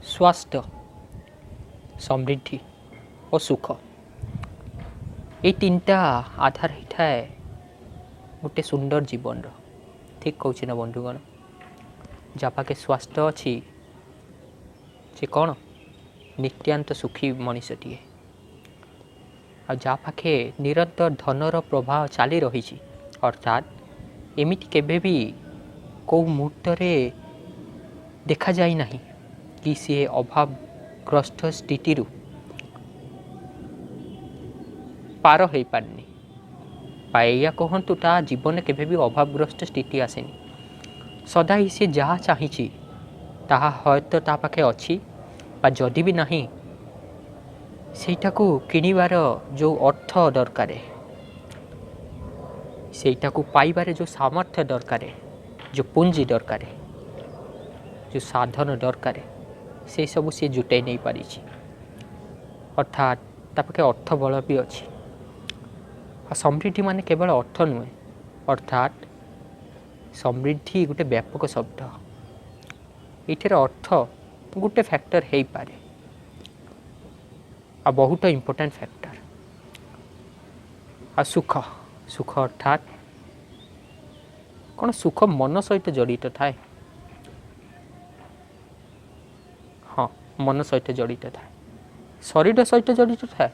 स्वास्थ्य, समृद्धि और सुख ये तीनटा आधार होता है गोटे सुंदर जीवन। ठीक कहूँ ना बंधुगण, जहाँ पाखे स्वास्थ्य अच्छी से कौन नित्यांत सुखी मनीषटीए आ जहाँ पाखे निरंतर धनर प्रभाव चली रही अर्थात एमिति केबे भी कौ मुहूर्त देखा जाए नहीं कि सी अभावग्रस्त स्थिति पार हो पारनी या कहतु ता जीवन केबे भी अभावग्रस्त स्थिति आसेनी। सदा ही सी जहाँ चाहिए ताहा हयतो ता पाखे अच्छी जदि भी नहीं सेटाकू किणवार जो अर्थ दरकार सेटाकू पाइबार जो सामर्थ्य दरकार जो पुंजी दरकार जो साधन दरकार से सब सी जुटे नहीं पारी अर्थात ता पाखे अर्थ बल भी अच्छी। समृद्धि माने केवल अर्थ नुहे अर्थात समृद्धि गोटे व्यापक शब्द ये अर्थ गोटे फैक्टर हो पारे आ बहुत इम्पोर्टेंट फैक्टर। आ सुख सुख अर्थात कौन सुख मन सहित जड़ित थाए। हाँ मन सहित जड़ित थाए, शरीर सहित जड़ित थाए,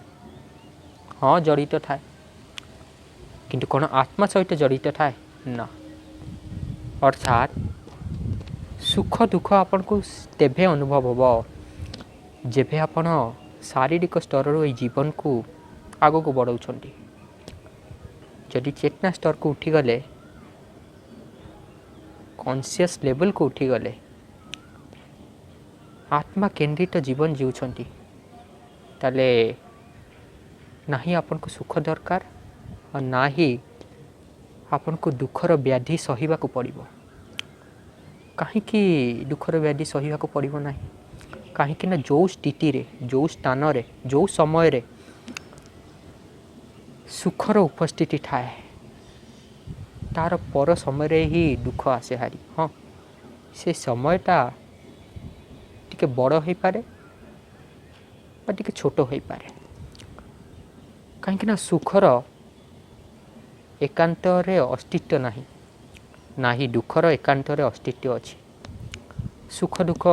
हाँ जड़ित थाए, किंतु कौन आत्मा सहित जड़ित थाए ना। अर्थात सुख दुख आपन को तेभे अनुभव हम जेभे आपण शारीरिक स्तर ये जीवन को आग को बढ़ाऊँ। जदि चेतना स्तर को उठीगले कॉन्शियस लेवल को उठीगले आत्मा केंद्रित जीवन जीउछंती ताले नहीं आपन को सुख दरकार और ना ही आपन को दुखर व्याधि सहिबा को पड़िबो। कहीं दुखर व्याधि सहिबा को पड़िबो नहीं कहीं ना जो स्थिति रे जो स्थान रे जो समय रे सुखर उपस्थिति थाए तार पर समय रे ही दुख आसे हारी। हाँ से समयटा टिके बड़ हो पारे टिके छोट हो पारे कहीं ना सुखर एकांत रे अस्तित्व नहीं ना ही दुखर एकांत रे अस्तित्व अच्छी। सुख दुख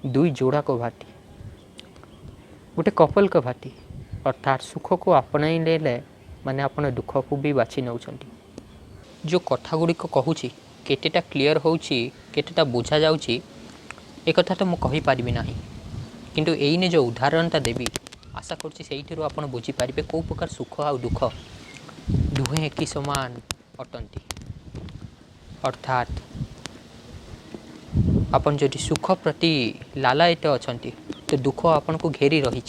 दुई जोड़ा को भाती गोटे कपल को भाती अर्थात सुख को आपणाई ले माने अपन दुख को भी बाछी नौ। जो कथा गुड़िक कहूँ केतेटा क्लीयर होउची केतेटा बुझा जाउची एक कथा तो मु कहि पारिबी नाही, किंतु एइने जो उदाहरणटा देवी आशा करछि सेइथिरु आपण बुझी पारिबे को प्रकार सुख आ दुख दुहे एक समान अटंती। अर्थात आपण जदि सुख प्रति लालायित अछंती तो दुख आपण को घेरी रही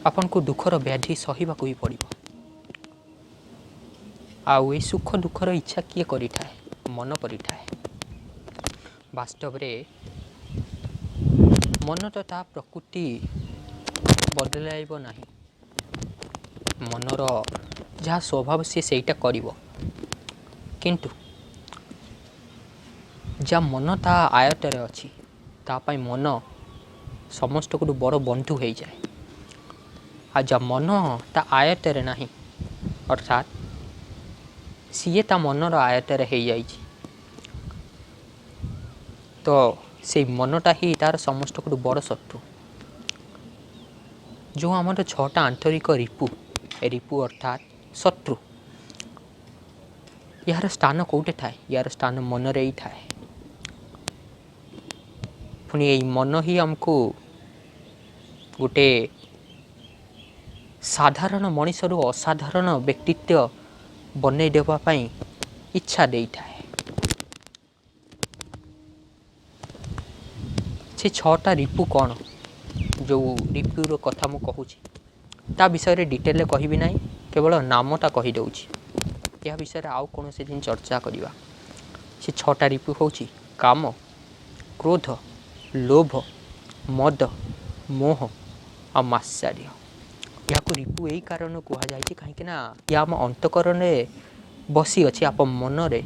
आपण को दुखर व्याधि सहिबा को ही पड़िबो। आउ ए सुख दुखर इच्छा किए करि थाए मन करि थाए। वास्तव रे मन तो ता प्रकृति बदलाइबो नाही, मनर जहाँ स्वभाव सी सेटा करिबो, किंतु जहाँ मन ता आयतर अच्छी तापाई मन समस्त को बड़ बंधु हो जाए आ जहाँ मन ता आयतर नहीं अर्थात सीए ता मनर आयतर हो जाए तो से मनटा ही तार समस्त को बड़ शत्रु। जो आम छटा आंतरिक रिपु रिपु अर्थात शत्रु यार स्थान कौटे थाए यार स्थान मन रे ही थाए। पुणी यही मन ही आमको गोटे साधारण मनीषरू असाधारण व्यक्तित्व बनई देवाई इच्छा दे थाए। से छटा रिपु कौन जो रिपुर कथा मु कहूँ ता विषय डिटेल कहबी ना केवल नामटा कहीदे यह विषय आउ कौन से दिन चर्चा करवा। से छटा रिपु हूँ काम क्रोध लोभ मद मोह आ मात्सर्य। या रिपु यही कारण कहुई कहीं या आम अंतकरण बसी अच्छी आप मन रे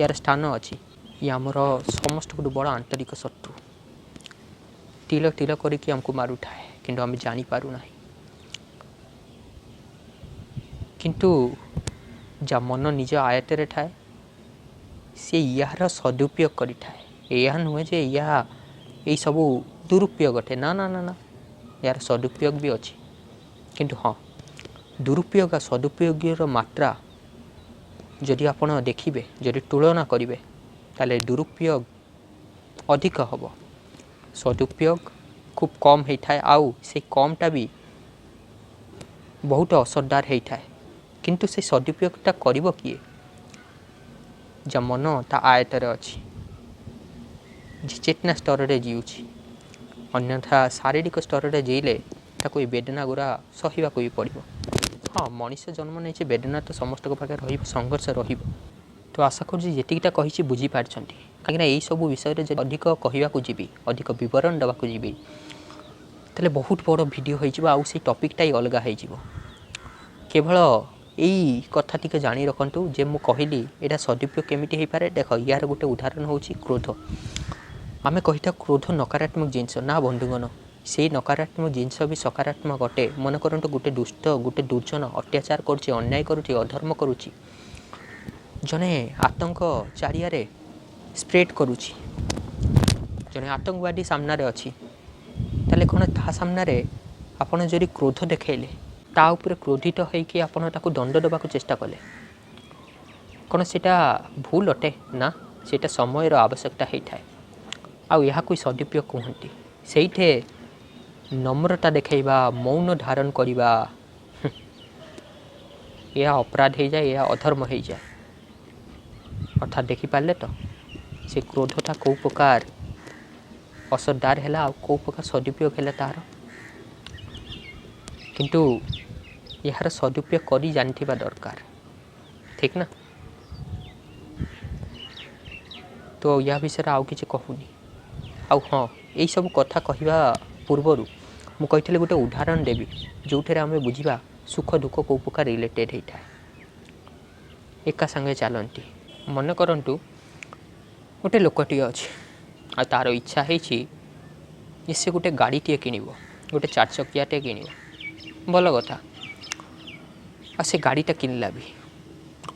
यार स्थान अच्छी ये आमर समस्त बड़ आंतरिक शत्रु तिल तिल करके आमको मारुठाए किंतु आम जापारू ना किंतु जा मन निज आयतर थाए सी यार सदुपयोग करें यह नुहे जे या यही सब दुरुपयोग अटे ना ना ना ना यार सदुपयोग भी अच्छी किंतु हाँ दुरुपयोग आ सदुपयोग मात्रा जदि आपण देखिए जदि तुलना करेंगे ताले दुरुपयोग अधिक हम सदुपयोग खूब कम होता है आउ से कमटा भी बहुत असरदार होता है किंतु से सदुपयोगटा करिबो किए जा मन ता आयतर अच्छी चेतना स्तर रे जीउछि अन्यथा शारीरिक स्तर रे जीले ताको वेदना गुरा सहिबा को भी पड़ो। हाँ मनीष जन्म नहीं वेदना तो समस्त पाखे संघर्ष रहिबो तो आशा करुँच जीटा कही बुझीपार कहीं यही सब विषय में अधिक कहवाक जी अधिक बरण देवाक जी तेल बहुत बड़ भिड हो टपिकटा ही अलग हो केवल यही कथा टी जाणी रखु जे मु कहली यहाँ सदुपयोग केमिटी हो पारे देख यार गोटे उदाहरण हूँ क्रोध आमे कहीटा क्रोध नकारात्मक जिनस ना बंधुगण से नकारात्मक जिनस भी सकारात्मक अटे मन करंतु गोटे दुष्ट गोटे दुर्जन अत्याचार करुच्ची अन्याय करुच्ची अधर्म करुच्ची जने आतंक चारियारे स्प्रेड करुच्ची जने आतंकवादी सामने अच्छी ताले कौन ता सामने आपड़ जदि क्रोध देखले ता उपरे क्रोधित होइकि आपड़ ताकू दंड देवाक चेष्टा कले कौन सेटा भूल अटे ना सेटा समय आवश्यकता होता है आउ यहाँ कोई सदुपयोग कहते से नम्रता देखा मौन धारण करवा यह अपराध हो जाए यह अधर्म हो जाए अर्थात देखिपारे तो से क्रोधता कौ प्रकार असरदार है कौ प्रकार सदुपयोग है तार किंतु यार सदुपयोग करी जानिथिबा दरकार ठीक ना तो या विषय आउ किछि कहूनी आउ हाँ यही सब कथा कहवा पूर्वर मु कही गोटे उदाहरण देवी जो आम बुझा सुख दुख कौ प्रकार रिलेटेड होता है एका संगे चलती मन करंतु गोटे लोकटी अच्छे आ तार इच्छा है से गोटे गाड़ीटे किण गोटे 4 चकियाटे किण भल कथा आ से गाड़ीटा किनला भी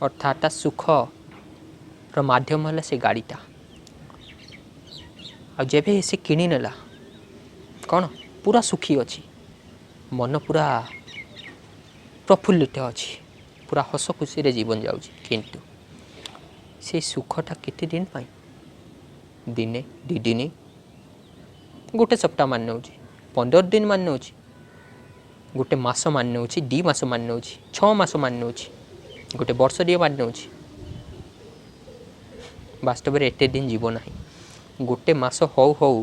अर्थात सुख माध्यम है से गाड़ीटा आ जेबे से किणी नेला कौन पूरा सुखी अच्छी मन पूरा प्रफुल्लित अच्छी पूरा हस खुशी रे जीवन जाऊँगी किंतु से सुखटा केते दिन पाई दिने 2 दिन गोटे सप्ताह मान नौ 15 दिन मान नौ गोटे मास मान नौ 2 मास मान नौ 6 मास मान नौ गोटे वर्ष दिए मान नौ वास्तव में एते दिन जीव ना गोटे मास हौ हौ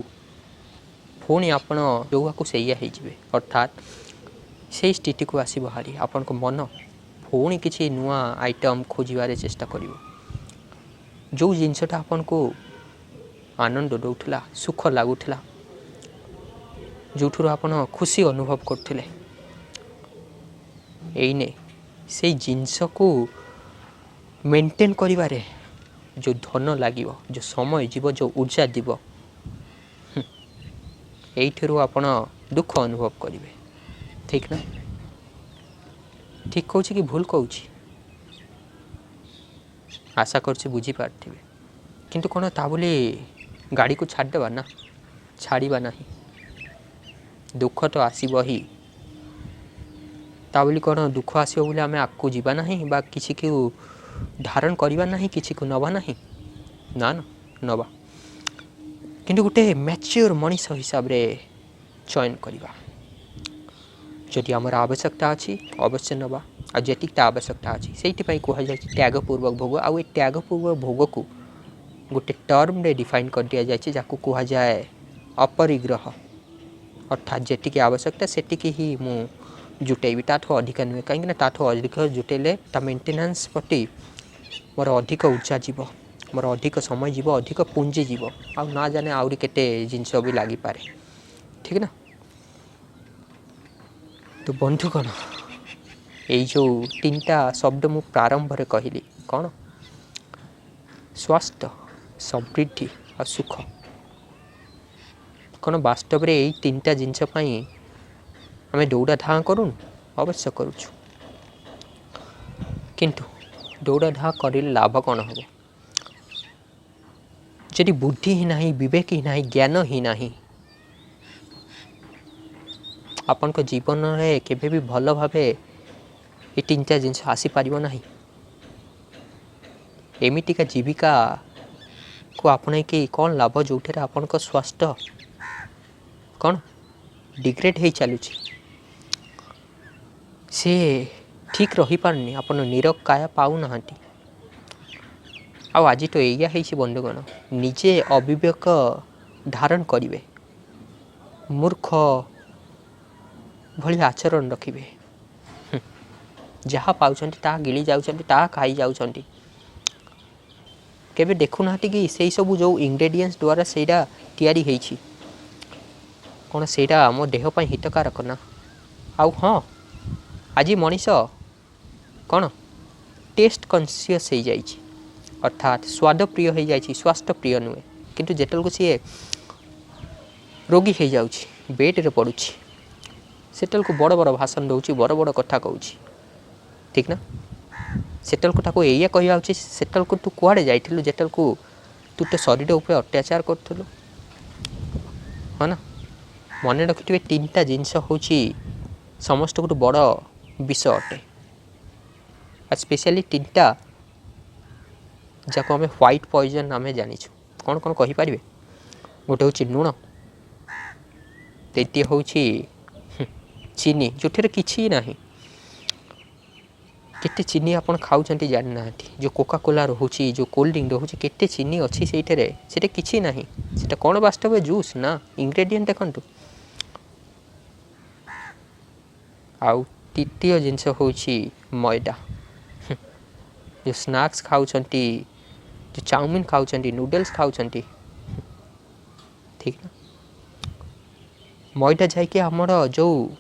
पुणी आपण जोवाक से अर्थात से स्थिति को आस बाहरी आपण को मन पुणी किसी नुआ आइटम खोजार चेष्टा कर जो जिनसटा आपन को आनंद दौला सुख लगुला जो आपन खुशी अनुभव करते एने से जिनस को मेंटेन करिवारे जो धन लगे जो समय जीव जो ऊर्जा जीव यही आपण दुख अनुभव करेंगे ठीक ना ठीक कहूँ कि भूल कहूँ आशा कर बुझी पार्थे किंतु कौन ता बोली गाड़ी को छाड़देवा ना छाड़वा ना दुख तो आसब ही ता बोली कौन दुख आसो बोले आम आगू जावा ना किसी को धारण करवा ना किसी को नवा ना ना नवा किंतु गोटे मैच्योर मनीष हिसाब रे चयन करवा जदि आमर आवश्यकता अच्छी अवश्य नवा आ जेटिकटा आवश्यकता अच्छी से कह जाए त्यागपूर्वक भोग आउ ए त्यागपूर्वक भोग को गोटे टर्म रे डिफाइन कर दि जाए जाको कह जाए अपरिग्रह अर्थात जेटिक आवश्यकता सेटिकी ही मु जुटेबी ताठू अधिक नुहे कहीं ताठू अधिक जुटेले ता मेंटेनेंस प्रति मोर अधिक ऊर्जा जीव मोर अधिक समय जीव अधिक पुंजी जीव आ ना जाने आउरी केते जिनस भी लगी पारे ठीक ना। तो बंधुगण यही जो 3टा शब्द मु प्रारंभ रे कहली कौन स्वास्थ्य समृद्धि और सुख। कौन वास्तव में यही 3टा जिनस आम दौड़ा धाँ करूँ अवश्य करुचु, किंतु दौड़ा धाँ कर लाभ कौन हम जदि बुद्धि ही नहीं, विवेक ही नहीं, ज्ञान ही नहीं, आपण को जीवन में केवे भी भल भाव ये 3टा जिनस आसीपर ना। एमितिका जीविका को आपण कि कौन लाभ जो आपण स्वास्थ्य कौन डिग्रेड हो चलुची, से ठीक रही पारनी, आपण निरक काया पाऊना। आज तो यही बंधुगण निजे अविवेक धारण करेंगे, मूर्ख भली आचरण रखिए, जहाँ पाँच ता गिली जा खाई जाऊँ, केबे देखुना कि से सब जो इंग्रेडिएंट्स द्वारा सेटा तैयारी होईछि कौन सेटा आम देहपाई हितकारक ना। आउ हाँ आज मनीष कौन टेस्ट कन्सीयस हो जाइछि, अर्थात स्वाद प्रिय हो जाइछि, स्वास्थ्य प्रिय नुहे, किंतु जेतल को सी रोगी हो जाउछि, बेड रे पड़ुछि, सेटल को बड़ बड़ भाषण दउछि, बड़ बड़ कथा कहूछि, ठीक ना। सेटल को ताको एया कहया उछि, सेटल को तू कुआडे जाइथिलु, जेटल को तू तो शरीर उपर अत्याचार करथलु, हाँ ना। मन रखिथिबे 3टा जिनस होछि समस्त को बड़ विषय अटे, आ स्पेशली 3टा जाको आम व्हाइट पॉइजन आम जानिछु। कौन कौन कहि पारिबे? गोटे होछि लुण, द्वितीय होछि चीनी, जोठे किछि नाही, केते चीनी आपण खाउछंती जानि नाहंती, जो कोका कोला रोहुछि, जो कोल्ड ड्रिंक रोहुछि, केते चीनी अछि सेठरे, सेटे किछि नाही, सेटा कोन वास्तव में जूस ना, इंग्रेडिएंट देखंतु। आउ तृतीय जिनस होछि मैदा, जो स्नैक्स खाउछंती, जो चाउमीन खाउछंती, नूडल्स खाउछंती, ठीक ना। मैदा जाइके हमर जो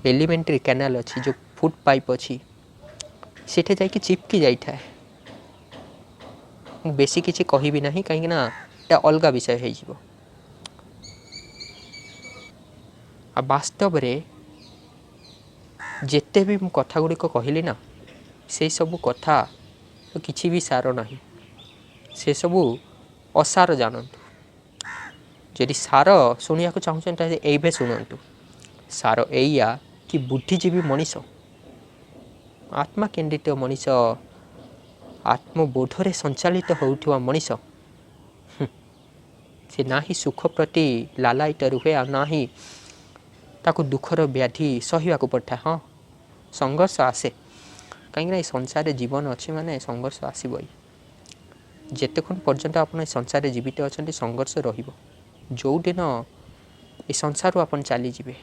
एलिमेंटरी कैनाल अच्छी, जो फूड पाइप अच्छी, सेठे जाइके चिपकी जाई थाए। बेसी किछि कहिबी नाही, कहीं ना एटा अलगा विषय है जीवो। आ वास्तव रे जेते भी मु कथा गुडी को कहली ना, से सब कथा तो किछि भी सार नाही, से सब असार जानंतु। जदि सार शुणिया को चाहूँ एबे शुणु, सार एया कि बुद्धिजीवी मनीष, आत्मा केन्द्रित मनीष, आत्मबोधरे संचालित होउथुवा मनीष, से ना ही सुख प्रति लालायित रुहे, आ ना ही ताको दुखर व्याधि सहिया को पड़ता। हाँ संघर्ष आसे, कहीं संसार जीवन अच्छे माने संघर्ष आसब, जेते खन पर्यंत आपन संसार जीवित अच्छा संघर्ष रहिबो। जो दिन ये संसार आपन चली जीवे,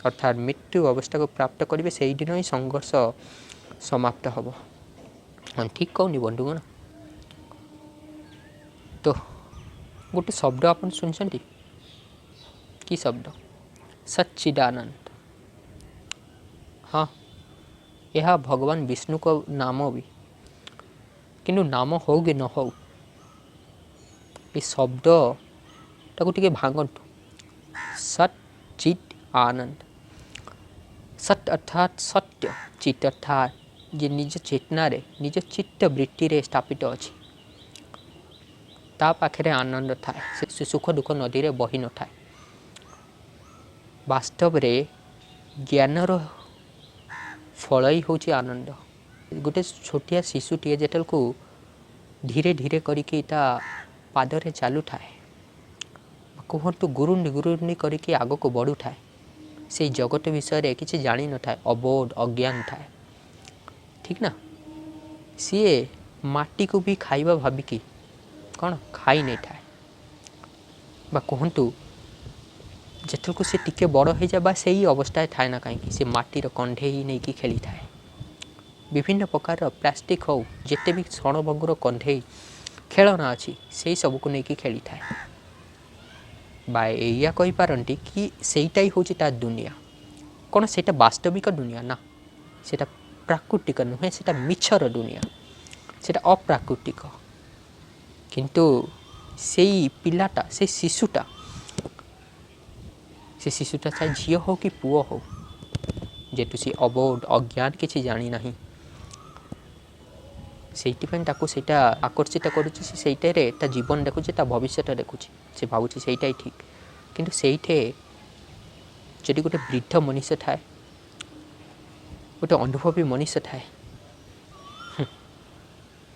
अर्थात मृत्यु अवस्था को प्राप्त करेंगे, से ही दिन ही संघर्ष समाप्त हम। हाँ ठीक कहूनी बंधुगण। तो गोटे शब्द आपन सुनछंती, कि शब्द? सच्चिदानंद। हाँ यह भगवान विष्णु को नाम भी, किंतु नाम हो कि न हो, ये शब्द ताको टिके भांगंतु। सत चित आनंद। सत अर्थात सत्य, चित अर्थात जे निज चेतना रे, निज चित्त वृत्ति रे स्थापित अछि, ता पाखरे आनंद थाए, से सुख दुख नदी रे बही न थाए। वास्तव रे ज्ञानर फल ही होछि आनंद। गोटे छोटिया शिशुटीए जेतल को धीरे धीरे करिके ता पादरे चालू थाए, कहतु गुरुंडी गुरुंडी करके आग को बढ़ू थाए, से जगत विषय किसी जानी न थाए, अबोध अज्ञान थाए, ठीक ना। सी माटी को भी खाइबा भाविकी कौन खाई नहीं थाए, बा कहतु जेतल को से टिके बड़ हो जाए, से ही अवस्था थाए ना, कहीं से माटीर कंढे ही नहीं कि खेली थाए। विभिन्न प्रकार प्लास्टिक हो, जिते भी क्षणभंगुर कंढे खेलना अच्छी, से सबको नहीं कि खेली थाए। बा या कही पारंती कि सेटा ही होची ता दुनिया। कौन सेटा वास्तविक दुनिया ना, सेटा प्राकृतिक नुहे, सेटा मिछर दुनिया, सेटा अप्राकृतिक। किंतु सेई पिलाटा से शिशुटा चाहे झील हो कि पुओ हो जेतु सी अबोध अज्ञान किसी जानी ना से आकर्षित करुचे जीवन देखुचे भविष्य देखुचे से भावुचे सेटा ही ठीक किंतु सेठे जदि गोटे वृद्ध मनुष्य थाए गोटे अनुभवी मनुष्य थाए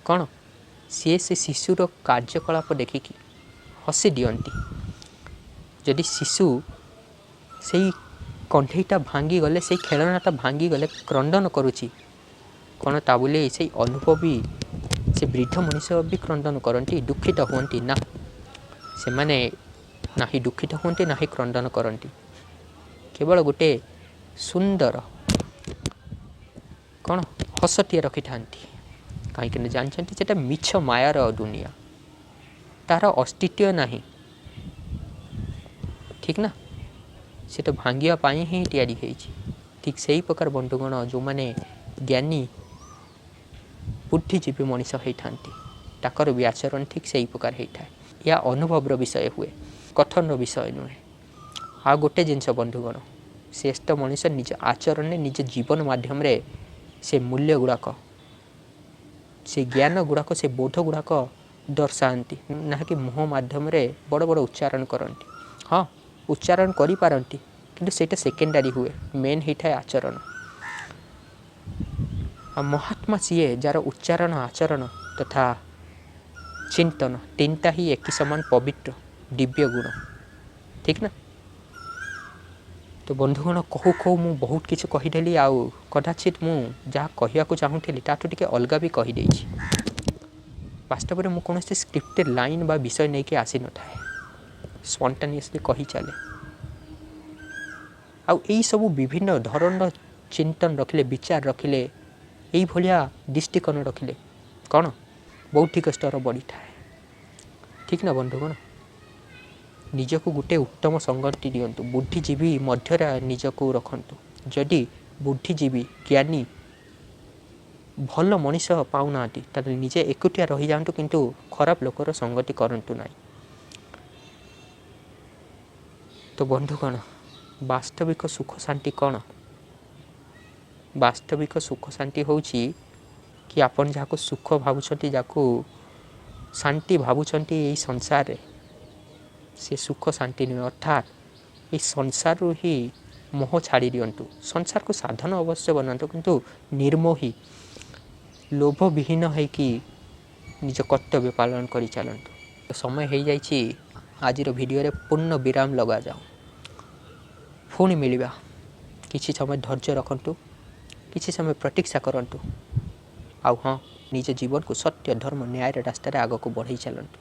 कौन सी से शिशुर कार्यकलाप देखिकी हसी दियंती जदि शिशु से कंठईटा भांगी गले से खेलनाटा भांगी गले क्रंदन करुची कौन ता बोले से अनुभवी से वृद्ध मनुष्य भी क्रंदन करती दुखित हुंती ना से माने ना ही दुखित हुंती ना ही क्रंदन करती केवल गोटे सुंदर कौन हसटिए रखि था कहीं जानते मिछ मायार दुनिया तार अस्तित्व नहीं ठीक ना से तो भांगापी ही या ठीक से ही प्रकार बंधुगण जो मैंने ज्ञानी बुद्धिजीवी मनीष होता भी आचरण ठीक से ही प्रकार होता है या अनुभव विषय हुए कथन विषय नुहे आ गोटे जिनस बंधुगण श्रेष्ठ मनीष निज आचरण निज जीवन माध्यम रे से मूल्य गुड़ाक से ज्ञान गुड़ाक से बोध गुड़ाक दर्शाती ना कि मुह माध्यम रे बड़ बड़ उच्चारण करती हाँ उच्चारण करि पारंती किंतु सेटा सेकेंडरी हुए मेन होता है आचरण महात्मा सीए जार उच्चारण आचरण तथा चिंतन तीनटा ही एक समान पवित्र दिव्य गुण ठीक ना तो बंधुगण कहू कहू मु बहुत किसी कहीदेली आउ कदाचित मु जहाँ कहवाक चाहूली ताठू टिके अलग भी कहीदे वास्तव में मुझे स्क्रिप्टेड लाइन बा विषय नहीं कि आसी न थाए स्पॉन्टेनियसली कही चले आउ यही सब विभिन्न धरण चिंतन रखिले विचार रखिले यही भाया दृष्टिकोण रखिले कौन बौद्धिक स्तर बढ़ी थाए ठीक ना बंधुगण निजको गोटे उत्तम संगति दियंतु बुद्धिजीवी मध्य निजको रखंतु जदि बुद्धिजीवी ज्ञानी भल मनीष पाऊना निजे एकुटिया रही जातु किंतु खराब लोकर संगति करंतु नहीं तो बंधुगण वास्तविक सुख शांति कौन वास्तविक सुख शांति होची कि आपन जाको सुख भावुछंती जाको शांति भावुछंती यही संसार रे से सुख शांति नुहे अर्थात ये संसार ही मोह छाड़ी दियंतु संसार को साधन अवश्य बनातु किंतु निर्मोही लोभ विहीन है कि निज कर्तव्य पालन करि चलंतु तो समय हो जाइछि आजिर वीडियो रे पूर्ण विराम लगा जाओ पुणी मिलवा किछि समय धैर्य रखंतु किछि समय प्रतीक्षा करंतु आउ हाँ निज जीवन को सत्य धर्म न्याय रास्तार आग को बढ़ई चलंतु।